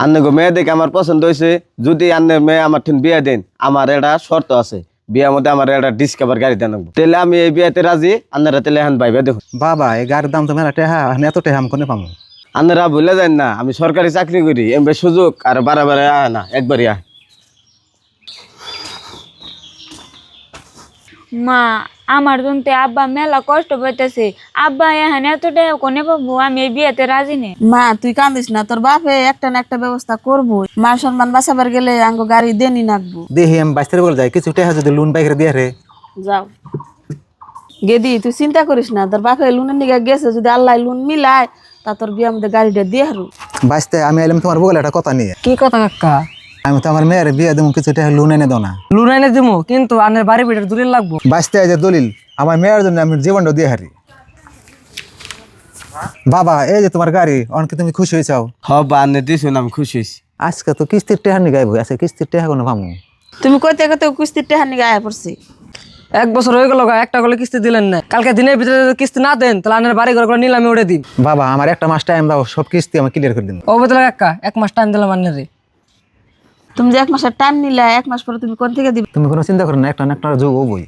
আন্নে গো মেয়ে দেখে আমার পছন্দ হয়েছে, যদি আন্নের মেয়ে আমার ঠেন বিয়ে দেন, আমার একটা শর্ত আছে, বিয়ার মধ্যে আমার একটা ডিসকাভার গাড়ি দেন, তাহলে আমি এই বিয়েতে রাজি। আন্নারা তাহলে এখন ভাইবা দেখুন। বাবা এই গাড়ির দাম তো মেলা টেহা, এত টেহা আমি কোনে পাবো? আন্নারা ভুলে যান না, আমি সরকারি চাকরি করি, এমবে সুযোগ আর বারে আয় না, একবারই আয়। মা আমার জন্য আব্বা মেলা কষ্ট পাইতেছে, আব্বা এখানে এত টাকা কোনে পাবো? আমি এই বিয়েতে রাজি নেই। মা তুই কান্দিস না, তোর বাপে একটা না একটা ব্যবস্থা করবো। মার সম্মান বাঁচাবার গেলে আঙ্গ গাড়ি দেনি নাকবো। দেখি আমি বাইস্তারে বলে যাই, কিছু টেহা যদি লোন বাইকের দিয়ে রে। যাও গেদি, তুই চিন্তা করিস না, তোর বাপে লোনের নিগে গেছে, যদি আল্লাহ লোন মিলায় তা তোর বিয়ে আমাদের গাড়িটা দিয়ে হারু। বাইস্তে আমি এলাম তোমার বলে একটা কথা নিয়ে। কি কথা কাকা? আমি তো আমার মেয়ের বিয়ে দেবো, কিছু টেহা লোন এনে দাও না। লোন এনে দিমু, কিন্তু আনের বাড়ি বেটার দূরে লাগবো। বাইস্তে যে দলিল, আমার মেয়ের জন্য আমি জীবনটা দিয়ে হারি। বাবা এই যে তোমার গাড়ি, অনেকে তুমি খুশি হয়েছাও? হবা আন্নে দিছুন, আমি খুশি হয়েছি। আজকে তো কিস্তির টেহা নিয়ে গাইব, আজকে কিস্তির টেহা কোনো পাবো? তুমি কইতে কইতে কুস্তির টেহার নিগে আয়া পড়ছি। 1 বছর হয়ে গেল একটা করে কিস্তি দিলেন না। কালকে দিনের ভিতরে যদি কিস্তি না দেন তাহলে আনের বাড়ি ঘর করে নিলামে উড়ে দিন। বাবা আমার একটা মাস টাইম দাও, সব কিস্তি আমি ক্লিয়ার করে দিন। ও বদলা কাকা 1 মাস টাইম দিলাম আনের রে। তুমি যে 1 মাসের টাইম নিলা, 1 মাস পরে তুমি কোন থেকে দিবে? তুমি কোনো চিন্তা করো না, একটা না একটা যোগ হবই।